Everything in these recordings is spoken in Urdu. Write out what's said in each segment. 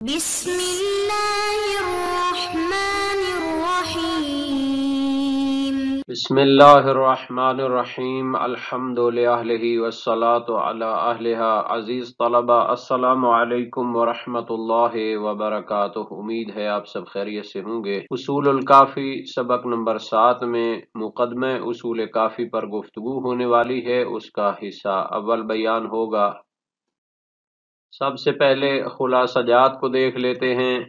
بسم اللہ الرحمن الرحیم بسم اللہ الرحمن الرحیم الحمد للہ والصلاة علی اہلہا۔ عزیز طلبہ، السلام علیکم ورحمۃ اللہ وبرکاتہ۔ امید ہے آپ سب خیریت سے ہوں گے۔ اصول الکافی سبق نمبر 7 میں مقدمہ اصول کافی پر گفتگو ہونے والی ہے، اس کا حصہ اول بیان ہوگا۔ سب سے پہلے خلاصہ جات کو دیکھ لیتے ہیں۔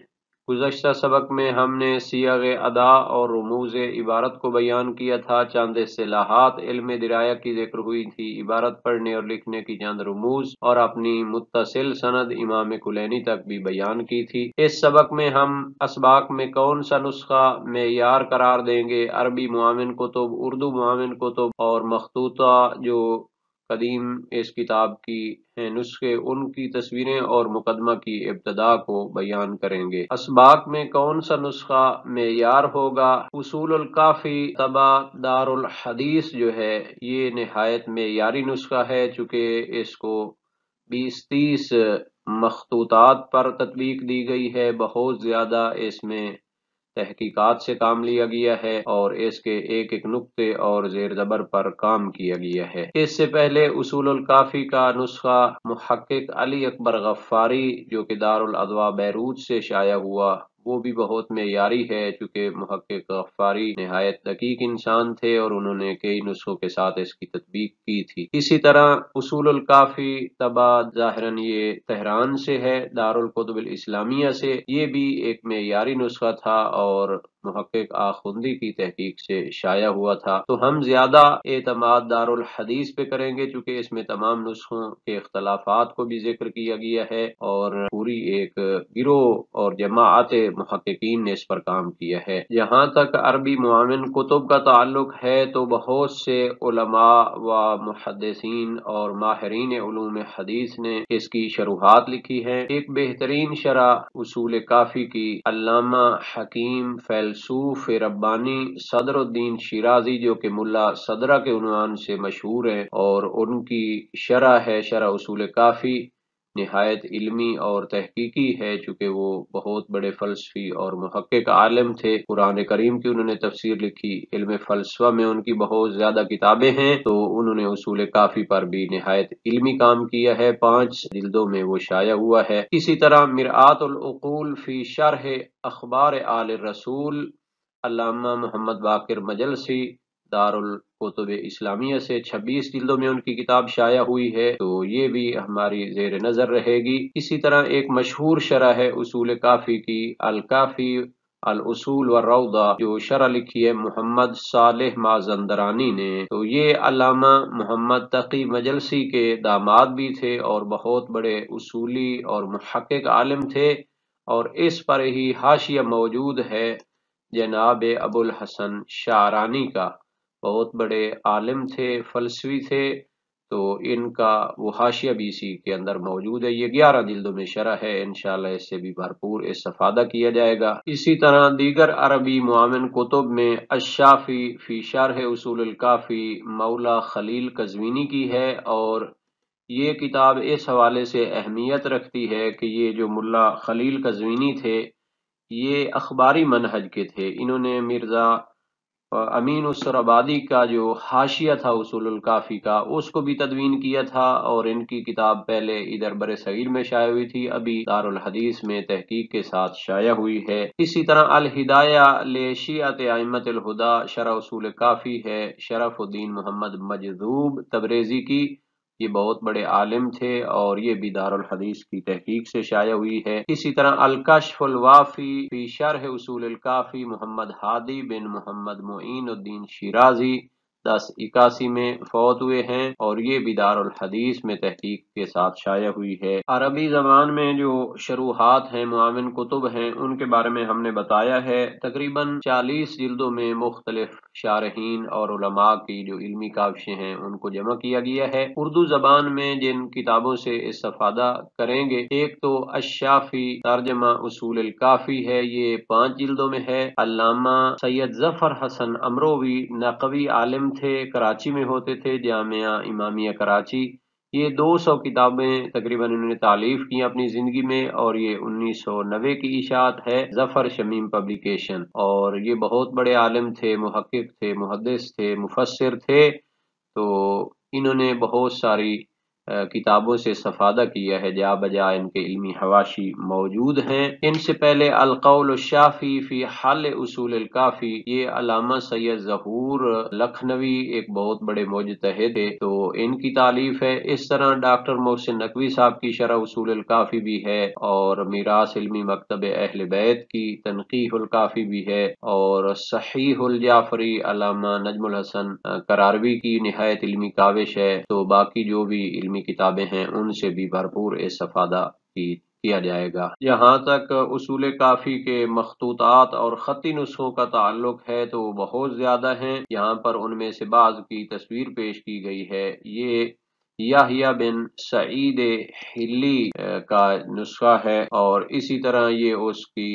گزشتہ سبق میں ہم نے صیغ ادا اور رموز عبارت کو بیان کیا تھا، چند اصطلاحات علم درایا کی ذکر ہوئی تھی، عبارت پڑھنے اور لکھنے کی چند رموز اور اپنی متصل سند امام کلینی تک بھی بیان کی تھی۔ اس سبق میں ہم اسباق میں کون سا نسخہ معیار قرار دیں گے، عربی معاون کتب، اردو معاون کتب اور مخطوطہ جو قدیم اس کتاب کی ہیں نسخے، ان کی تصویریں اور مقدمہ کی ابتدا کو بیان کریں گے۔ اسباق میں کون سا نسخہ معیار ہوگا؟ اصول الکافی طبع دار الحدیث جو ہے یہ نہایت معیاری نسخہ ہے، چونکہ اس کو 20-30 مخطوطات پر تطبیق دی گئی ہے، بہت زیادہ اس میں تحقیقات سے کام لیا گیا ہے اور اس کے ایک ایک نقطے اور زیر زبر پر کام کیا گیا ہے۔ اس سے پہلے اصول الکافی کا نسخہ محقق علی اکبر غفاری جو کہ دارالادواء بیروت سے شائع ہوا، وہ بھی بہت معیاری ہے، چونکہ محقق غفاری نہایت دقیق انسان تھے اور انہوں نے کئی نسخوں کے ساتھ اس کی تطبیق کی تھی۔ اسی طرح اصول الکافی طبع ظاہراً یہ تہران سے ہے، دارالکتب الاسلامیہ سے، یہ بھی ایک معیاری نسخہ تھا اور محقق آخوندی کی تحقیق سے شائع ہوا تھا۔ تو ہم زیادہ اعتماد دارالحدیث پہ کریں گے، چونکہ اس میں تمام نسخوں کے اختلافات کو بھی ذکر کیا گیا ہے اور پوری ایک گروہ اور جماعت محققین نے اس پر کام کیا ہے۔ جہاں تک عربی معاون کتب کا تعلق ہے تو بہت سے علماء و محدثین اور ماہرین علوم حدیث نے اس کی شروحات لکھی ہیں۔ ایک بہترین شرح اصول کافی کی علامہ حکیم فیلسوف ربانی صدر الدین شیرازی جو کہ ملا صدرہ کے عنوان سے مشہور ہیں، اور ان کی شرح ہے شرح اصول کافی، نہایت علمی اور تحقیقی ہے، چونکہ وہ بہت بڑے فلسفی اور محقق عالم تھے۔ قرآن کریم کی انہوں نے تفسیر لکھی، علم فلسفہ میں ان کی بہت زیادہ کتابیں ہیں، تو انہوں نے اصول کافی پر بھی نہایت علمی کام کیا ہے، 5 جلدوں میں وہ شائع ہوا ہے۔ اسی طرح مرآت العقول فی شرح اخبار آل الرسول، علامہ محمد باقر مجلسی دارالکتب اسلامیہ سے 26 جلدوں میں ان کی کتاب شائع ہوئی ہے، تو یہ بھی ہماری زیر نظر رہے گی۔ اسی طرح ایک مشہور شرح ہے اصول کافی کی الکافی الاصول والروضہ، جو شرح لکھی ہے محمد صالح مازندرانی نے، تو یہ علامہ محمد تقی مجلسی کے داماد بھی تھے اور بہت بڑے اصولی اور محقق عالم تھے، اور اس پر ہی حاشیہ موجود ہے جناب ابو الحسن شعرانی کا، بہت بڑے عالم تھے، فلسفی تھے، تو ان کا وہ حاشیہ بھی اسی کے اندر موجود ہے۔ یہ 11 جلدوں میں شرح ہے، انشاءاللہ اس سے بھی بھرپور استفادہ کیا جائے گا۔ اسی طرح دیگر عربی معاون کتب میں الشافی فی شرح اصول الکافی مولا خلیل قزوینی کی ہے، اور یہ کتاب اس حوالے سے اہمیت رکھتی ہے کہ یہ جو ملا خلیل قزوینی تھے یہ اخباری منہج کے تھے۔ انہوں نے مرزا امین السرابادی کا جو حاشیہ تھا اصول الکافی کا اس کو بھی تدوین کیا تھا، اور ان کی کتاب پہلے ادھر بر صغیر میں شائع ہوئی تھی، ابھی دارالحدیث میں تحقیق کے ساتھ شائع ہوئی ہے۔ اسی طرح الہدایہ لشیعۃ ائمۃ الہدی شرح اصول کافی ہے شرف الدین محمد مجذوب تبریزی کی، یہ بہت بڑے عالم تھے اور یہ بھی دارالحدیث کی تحقیق سے شائع ہوئی ہے۔ اسی طرح الکشف الوافی فی شرح اصول الکافی محمد ہادی بن محمد معین الدین شیرازی 1081 میں فوت ہوئے ہیں، اور یہ بھی دارالحدیث میں تحقیق کے ساتھ شائع ہوئی ہے۔ عربی زبان میں جو شروحات ہیں معاون کتب ہیں ان کے بارے میں ہم نے بتایا ہے، تقریباً 40 جلدوں میں مختلف شارحین اور علماء کی جو علمی کاوشیں ہیں ان کو جمع کیا گیا ہے۔ اردو زبان میں جن کتابوں سے استفادہ کریں گے، ایک تو الشافی ترجمہ اصول الکافی ہے، یہ 5 جلدوں میں ہے، علامہ سید ظفر حسن امروی نقوی عالم تھے، کراچی میں ہوتے تھے، جامعہ امامیہ کراچی، یہ 200 کتابیں تقریباً انہوں نے تالیف کی اپنی زندگی میں، اور یہ 1990 کی اشاعت ہے، ظفر شمیم پبلیکیشن۔ اور یہ بہت بڑے عالم تھے، محقق تھے، محدث تھے، مفسر تھے، تو انہوں نے بہت ساری کتابوں سے استفادہ کیا ہے، جا بجا ان کے علمی حواشی موجود ہیں۔ ان سے پہلے القول الشافی فی حل اصول الکافی، یہ علامہ سید ظہور لکھنوی ایک بہت بڑے مجتہد تھے، تو ان کی تالیف ہے۔ اس طرح ڈاکٹر محسن نقوی صاحب کی شرح اصول الکافی بھی ہے، اور میراث علمی مکتب اہل بیت کی تنقیح الکافی بھی ہے، اور صحیح الجعفری علامہ نجم الحسن قراروی کی نہایت علمی کاوش ہے۔ تو باقی جو بھی علمی کتابیں ہیں ان سے بھی بھرپور استفادہ کیا جائے گا۔ جہاں تک اصول کافی کے مخطوطات اور خطی نسخوں کا تعلق ہے تو وہ بہت زیادہ ہیں۔ یہاں پر ان میں سے بعض کی تصویر پیش کی گئی ہے۔ یہ یحییٰ بن سعید حلی کا نسخہ ہے، اور اسی طرح یہ اس کی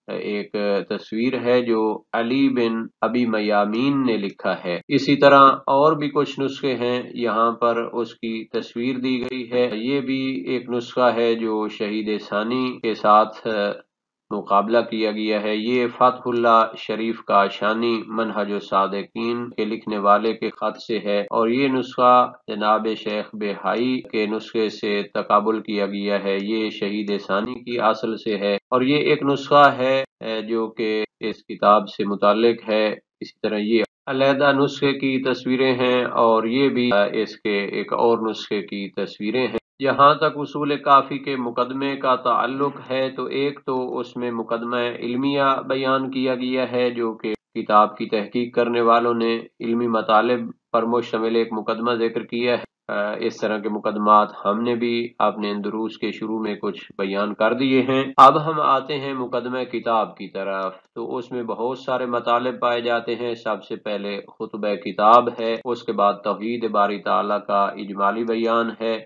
ایک تصویر ہے جو علی بن ابی میامین نے لکھا ہے۔ اسی طرح اور بھی کچھ نسخے ہیں، یہاں پر اس کی تصویر دی گئی ہے۔ یہ بھی ایک نسخہ ہے جو شہید ثانی کے ساتھ مقابلہ کیا گیا ہے۔ یہ فتح اللہ شریف کا شانی منہج الصادقین کے لکھنے والے کے خط سے ہے، اور یہ نسخہ جناب شیخ بہائی کے نسخے سے تقابل کیا گیا ہے۔ یہ شہید ثانی کی اصل سے ہے، اور یہ ایک نسخہ ہے جو کہ اس کتاب سے متعلق ہے۔ اسی طرح یہ علیحدہ نسخے کی تصویریں ہیں، اور یہ بھی اس کے ایک اور نسخے کی تصویریں ہیں۔ جہاں تک اصول کافی کے مقدمے کا تعلق ہے تو ایک تو اس میں مقدمہ علمیہ بیان کیا گیا ہے، جو کہ کتاب کی تحقیق کرنے والوں نے علمی مطالب پر مشتمل ایک مقدمہ ذکر کیا ہے۔ اس طرح کے مقدمات ہم نے بھی اپنے دروس کے شروع میں کچھ بیان کر دیے ہیں۔ اب ہم آتے ہیں مقدمہ کتاب کی طرف، تو اس میں بہت سارے مطالب پائے جاتے ہیں۔ سب سے پہلے خطبہ کتاب ہے، اس کے بعد توحید باری تعالیٰ کا اجمالی بیان ہے،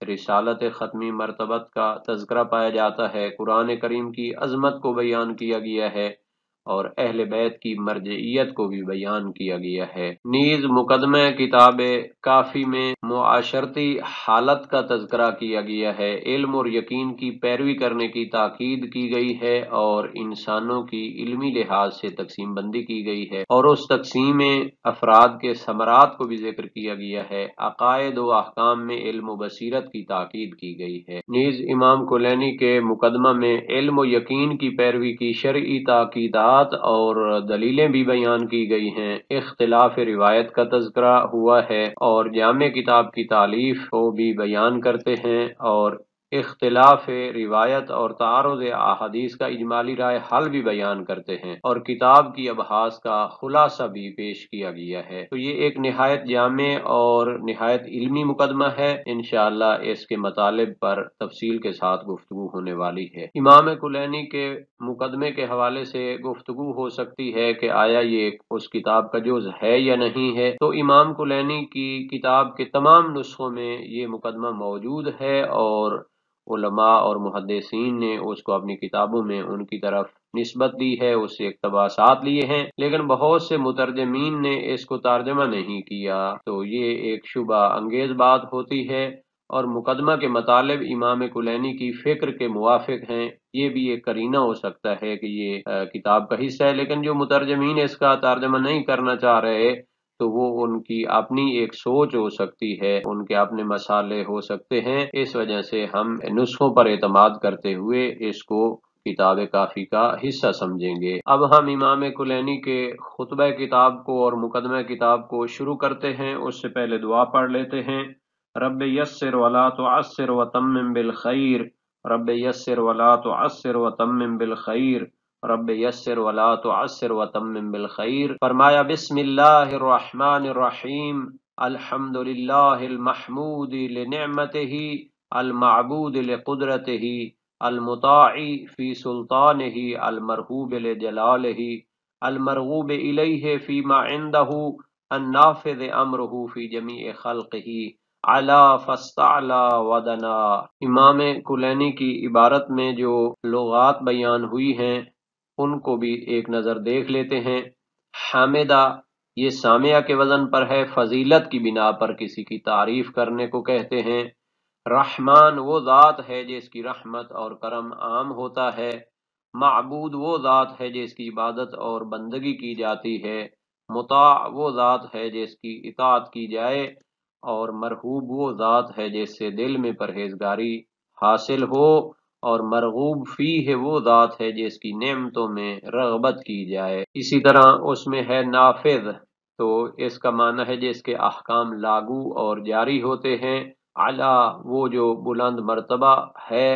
رسالت ختمی مرتبت کا تذکرہ پایا جاتا ہے، قرآن کریم کی عظمت کو بیان کیا گیا ہے، اور اہل بیت کی مرجعیت کو بھی بیان کیا گیا ہے۔ نیز مقدمہ کتاب کافی میں معاشرتی حالت کا تذکرہ کیا گیا ہے، علم اور یقین کی پیروی کرنے کی تاکید کی گئی ہے، اور انسانوں کی علمی لحاظ سے تقسیم بندی کی گئی ہے، اور اس تقسیم افراد کے ثمرات کو بھی ذکر کیا گیا ہے۔ عقائد و احکام میں علم و بصیرت کی تاکید کی گئی ہے۔ نیز امام کلینی کے مقدمہ میں علم و یقین کی پیروی کی شرعی تاکیدات اور دلیلیں بھی بیان کی گئی ہیں۔ اختلاف روایت کا تذکرہ ہوا ہے، اور جامع کتاب کی تالیف کو بھی بیان کرتے ہیں، اور اختلاف روایت اور تعارض احادیث کا اجمالی رائے حل بھی بیان کرتے ہیں، اور کتاب کی ابحاث کا خلاصہ بھی پیش کیا گیا ہے۔ تو یہ ایک نہایت جامع اور نہایت علمی مقدمہ ہے۔ انشاءاللہ اس کے مطالب پر تفصیل کے ساتھ گفتگو ہونے والی ہے۔ امام کلینی کے مقدمے کے حوالے سے گفتگو ہو سکتی ہے کہ آیا یہ اس کتاب کا جز ہے یا نہیں ہے، تو امام کلینی کی کتاب کے تمام نسخوں میں یہ مقدمہ موجود ہے، اور علماء اور محدثین نے اس کو اپنی کتابوں میں ان کی طرف نسبت دی ہے، اس سے اقتباسات لیے ہیں، لیکن بہت سے مترجمین نے اس کو ترجمہ نہیں کیا، تو یہ ایک شبہ انگیز بات ہوتی ہے، اور مقدمہ کے مطالب امام کلینی کی فکر کے موافق ہیں۔ یہ بھی ایک قرینہ ہو سکتا ہے کہ یہ کتاب کا حصہ ہے، لیکن جو مترجمین اس کا ترجمہ نہیں کرنا چاہ رہے تو وہ ان کی اپنی ایک سوچ ہو سکتی ہے، ان کے اپنے مسالے ہو سکتے ہیں۔ اس وجہ سے ہم نسخوں پر اعتماد کرتے ہوئے اس کو کتاب کافی کا حصہ سمجھیں گے۔ اب ہم امام کلینی کے خطبہ کتاب کو اور مقدمہ کتاب کو شروع کرتے ہیں۔ اس سے پہلے دعا پڑھ لیتے ہیں۔ رب یسر ولا تعسر وتمم بالخیر، رب یسر ولا تعسر وتمم بالخیر، رب یسر ولا تعسر وتمم بالخیر۔ فرمایا بسم اللہ الرحمن الرحیم، الحمد للہ المحمود لنعمتہ، المعبود لقدرتہ، المطاع فی سلطانہ، المرغوب لجلالہ، المرغوب الیہ فیما عندہ، النافذ امرہ فی جمیع خلقہ، علا فاستعلا ودنا۔ امام کلینی کی عبارت میں جو لغات بیان ہوئی ہیں ان کو بھی ایک نظر دیکھ لیتے ہیں۔ حامدہ یہ سامعہ کے وزن پر ہے، فضیلت کی بنا پر کسی کی تعریف کرنے کو کہتے ہیں۔ رحمان وہ ذات ہے جس کی رحمت اور کرم عام ہوتا ہے، معبود وہ ذات ہے جس کی عبادت اور بندگی کی جاتی ہے، مطاع وہ ذات ہے جس کی اطاعت کی جائے، اور مرغوب وہ ذات ہے جس سے دل میں پرہیزگاری حاصل ہو، اور مرغوب فی ہے وہ ذات ہے جس کی نعمتوں میں رغبت کی جائے۔ اسی طرح اس میں ہے نافذ، تو اس کا معنی ہے جس کے احکام لاگو اور جاری ہوتے ہیں، اعلیٰ وہ جو بلند مرتبہ ہے،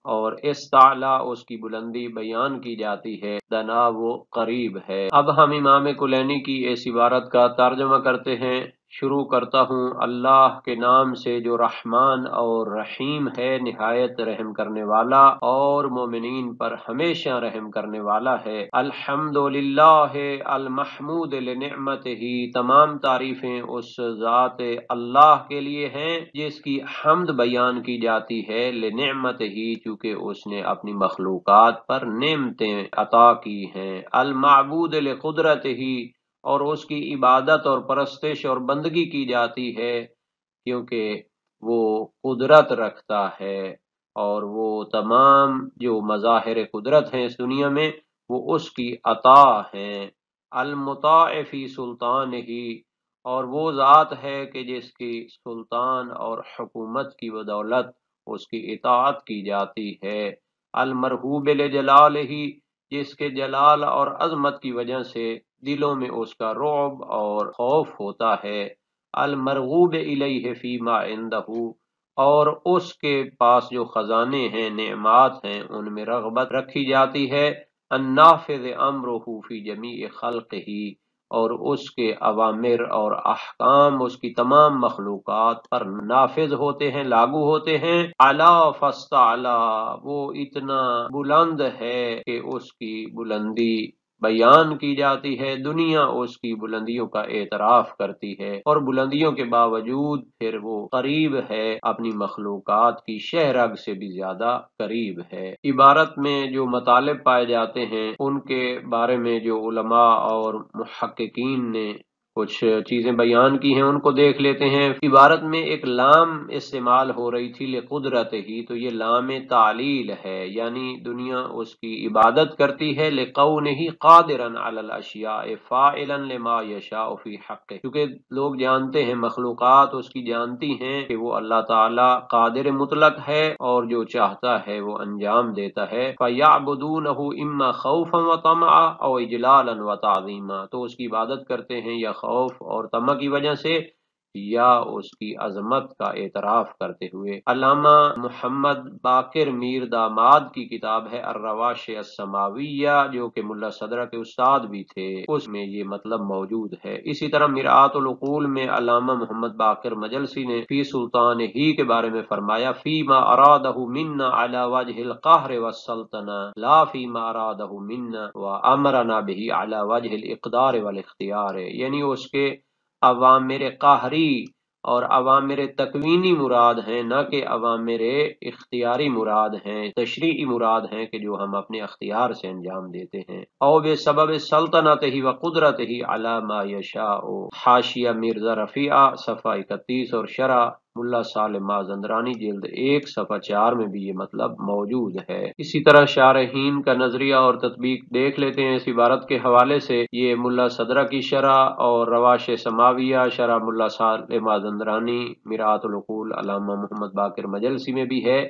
اور استعلا اس کی بلندی بیان کی جاتی ہے، دنا وہ قریب ہے۔ اب ہم امام کلینی کی اس عبارت کا ترجمہ کرتے ہیں۔ شروع کرتا ہوں اللہ کے نام سے جو رحمان اور رحیم ہے، نہایت رحم کرنے والا اور مومنین پر ہمیشہ رحم کرنے والا ہے۔ الحمدللہ المحمود لنعمتہ، تمام تعریفیں اس ذات اللہ کے لیے ہیں جس کی حمد بیان کی جاتی ہے، لنعمتہ چونکہ اس نے اپنی مخلوقات پر نعمتیں عطا کی ہیں، المعبود لقدرتہ اور اس کی عبادت اور پرستش اور بندگی کی جاتی ہے کیونکہ وہ قدرت رکھتا ہے، اور وہ تمام جو مظاہر قدرت ہیں اس دنیا میں وہ اس کی عطا ہیں، المطاع فی سلطان ہی اور وہ ذات ہے کہ جس کی سلطان اور حکومت کی بدولت اس کی اطاعت کی جاتی ہے، المرحوب لجلال ہی جس کے جلال اور عظمت کی وجہ سے دلوں میں اس کا رعب اور خوف ہوتا ہے، المرغوب الیہ فیما عندہ اور اس کے پاس جو خزانے ہیں، نعمات ہیں، ان میں رغبت رکھی جاتی ہے، النافذ امرہ فی جمیع خلقہ اور اس کے اوامر اور احکام اس کی تمام مخلوقات پر نافذ ہوتے ہیں، لاگو ہوتے ہیں، اعلی فاستعلی وہ اتنا بلند ہے کہ اس کی بلندی بیان کی جاتی ہے، دنیا اس کی بلندیوں کا اعتراف کرتی ہے، اور بلندیوں کے باوجود پھر وہ قریب ہے، اپنی مخلوقات کی شہ رگ سے بھی زیادہ قریب ہے۔ عبارت میں جو مطالب پائے جاتے ہیں ان کے بارے میں جو علماء اور محققین نے کچھ چیزیں بیان کی ہیں ان کو دیکھ لیتے ہیں۔ عبارت میں ایک لام استعمال ہو رہی تھی لقدرت ہی، تو یہ لام تعلیل ہے، یعنی دنیا اس کی عبادت کرتی ہے، لقونہ قادرا علی الاشیاء فاعلا لما یشاء فی حقہ، کیونکہ لوگ جانتے ہیں، مخلوقات اس کی جانتی ہیں کہ وہ اللہ تعالی قادر مطلق ہے اور جو چاہتا ہے وہ انجام دیتا ہے، فیعبدونہ اما خوفا وطمعا او اجلالا وتعظیما، تو اس کی عبادت کرتے ہیں یا خوف اور طمع کی وجہ سے یا اس کی عظمت کا اعتراف کرتے ہوئے۔ علامہ محمد باقر میر داماد کی کتاب ہے الرواشع السماویہ، جو کہ ملا صدرہ کے استاد بھی تھے، اس میں یہ مطلب موجود ہے۔ اسی طرح مرآت العقول میں علامہ محمد باقر مجلسی نے فی سلطان ہی کے بارے میں فرمایا، فی ما ارادہ منا علی وجہ القہر والسلطنہ لا فی ما ارادہ منا وامرنا بہ علی وجہ الاقدار والاختیار، یعنی اس کے عوامر قہری اور عوامر تکوینی مراد ہیں، نہ کہ عوامر اختیاری مراد ہیں، تشریعی مراد ہیں کہ جو ہم اپنے اختیار سے انجام دیتے ہیں۔ او بے سبب سلطنت ہی و قدرت ہی علی ما یشاء، حاشیہ مرزا رفیعہ صفحہ 31 اور شرح ملا سالم مازندرانی جلد 1 صفحہ 4 میں بھی یہ مطلب موجود ہے۔ اسی طرح شارحین کا نظریہ اور تطبیق دیکھ لیتے ہیں اس عبارت کے حوالے سے۔ یہ ملا صدرہ کی شرح اور رواش سماویہ شرح ملا سالم مازندرانی مرآت العقول علامہ محمد باقر مجلسی میں بھی ہے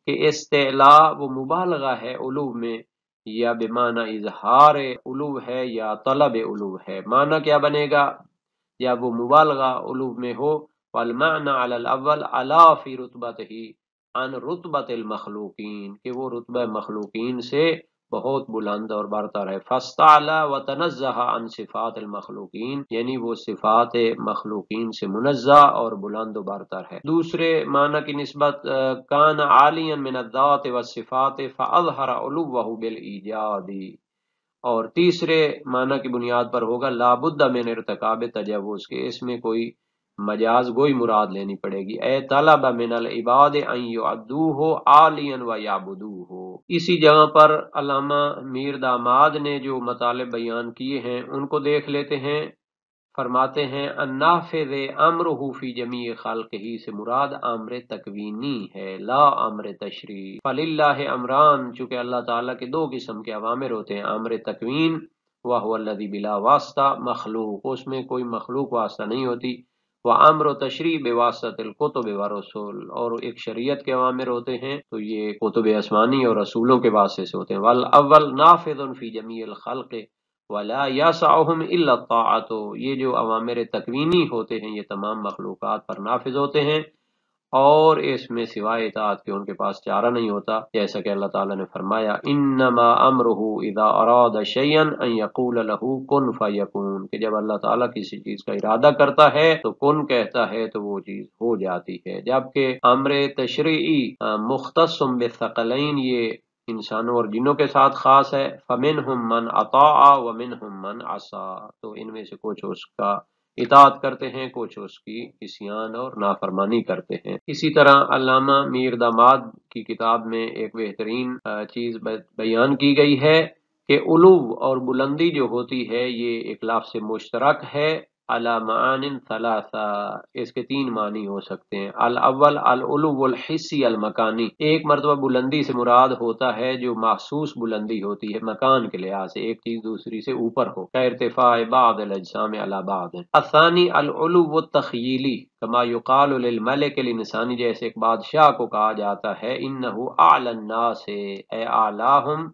کہ استعلاء وہ مبالغہ ہے علو میں، یا بمعنی اظہار علو ہے یا طلب علو ہے۔ معنی کیا بنے گا؟ یا وہ مبالغہ علو میں ہو، والمعنی علی الاول علا فی رتبتہ عن رتبت المخلوقین، کہ وہ رتبہ مخلوقین سے بہت بلند اور برتر ہے، فاستعلا وتنزہ عن صفات المخلوقین، یعنی وہ صفات مخلوقین سے منزہ اور بلند و برتر ہے۔ دوسرے معنی کی نسبت کان عالیا من الذات والصفات فاظہر علوہ بالایجاد، اور تیسرے معنی کی بنیاد پر ہوگا لا بد من ارتکاب تجوز، کے اس میں کوئی مجاز گوئی مراد لینی پڑے گی، اے طلب من العباد ان یعدوہ عالیا ویعبدوہ۔ اسی جگہ پر علامہ میر داماد نے جو مطالب بیان کیے ہیں ان کو دیکھ لیتے ہیں۔ فرماتے ہیں النافذ امرہ فی جمیع خلقہ سے مراد امر تکوینی ہے، لا امر تشریع۔ فللہ امران، چونکہ اللہ تعالیٰ کے دو قسم کے اوامر ہوتے ہیں، امر تکوین وہو الذی بلا واسطہ، مخلوق، اس میں کوئی مخلوق واسطہ نہیں ہوتی، وامر و تشریع بواسطۃ الکتب والرسول، اور ایک شریعت کے اوامر ہوتے ہیں تو یہ کتب آسمانی اور رسولوں کے واسطے سے ہوتے ہیں۔ والاول نافذ فی جمیع الخلق ولا یسعهم الا الطاعۃ، یہ جو اوامر تکوینی ہوتے ہیں یہ تمام مخلوقات پر نافذ ہوتے ہیں اور اس میں سوائے اطاعت کے ان کے پاس چارہ نہیں ہوتا، جیسا کہ اللہ تعالیٰ نے فرمایا انما امرہ اذا اراد شیئا ان یقول له کن فیکون، کہ جب اللہ تعالیٰ کسی چیز کا ارادہ کرتا ہے تو کن کہتا ہے تو وہ چیز ہو جاتی ہے۔ جبکہ امر تشریعی مختص بالثقلین، یہ انسانوں اور جنوں کے ساتھ خاص ہے، فمنہم من اطاع ومنہم من عصا، تو ان میں سے کچھ اس کا اطاعت کرتے ہیں، کچھ اس کی عصیان اور نافرمانی کرتے ہیں۔ اسی طرح علامہ میر داماد کی کتاب میں ایک بہترین چیز بیان کی گئی ہے کہ علو اور بلندی جو ہوتی ہے یہ ایک لفظ مشترک ہے، علی معان ثلاثہ، اس کے تین معنی ہو سکتے ہیں۔ الاول العلو الحسی المکانی، ایک مرتبہ بلندی سے مراد ہوتا ہے جو محسوس بلندی ہوتی ہے مکان کے لحاظ سے، ایک چیز دوسری سے اوپر ہو، ارتفاع بعض الاجسام علی بعض۔ الثانی العلو التخیلی، کما یقال للملک الانسانی، جیسے ایک بادشاہ کو کہا جاتا ہے انہ اعلی الناس، اے اعلیہم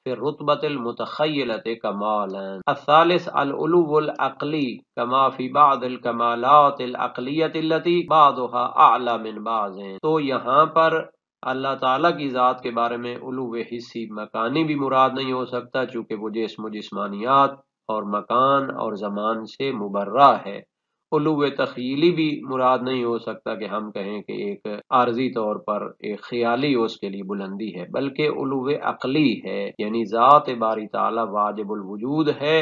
فی الرتبۃ المتخیلۃ کمالا۔ الثالث العلو العقلی، کما فی بعض الکمالات العقلیۃ التی بعضها اعلی من بعض، تو یہاں پر اللہ تعالیٰ کی ذات کے بارے میں علو حسی مکانی بھی مراد نہیں ہو سکتا، چونکہ وہ جسم و جسمانیات اور مکان اور زمان سے مبرہ ہے۔ علو تخیلی بھی مراد نہیں ہو سکتا کہ ہم کہیں کہ ایک عارضی طور پر ایک خیالی اس کے لیے بلندی ہے، بلکہ علو عقلی ہے، یعنی ذات باری تعالی واجب الوجود ہے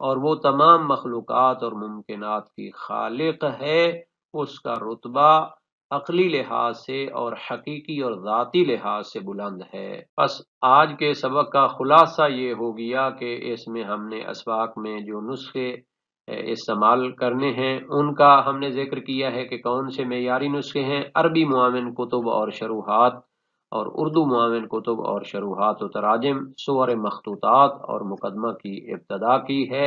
اور وہ تمام مخلوقات اور ممکنات کی خالق ہے، اس کا رتبہ عقلی لحاظ سے اور حقیقی اور ذاتی لحاظ سے بلند ہے۔ بس آج کے سبق کا خلاصہ یہ ہو گیا کہ اس میں ہم نے اسباق میں جو نسخے استعمال کرنے ہیں ان کا ہم نے ذکر کیا ہے کہ کون سے معیاری نسخے ہیں، عربی معاون کتب اور شروحات اور اردو معاون کتب اور شروحات و تراجم، سور مخطوطات اور مقدمہ کی ابتدا کی ہے۔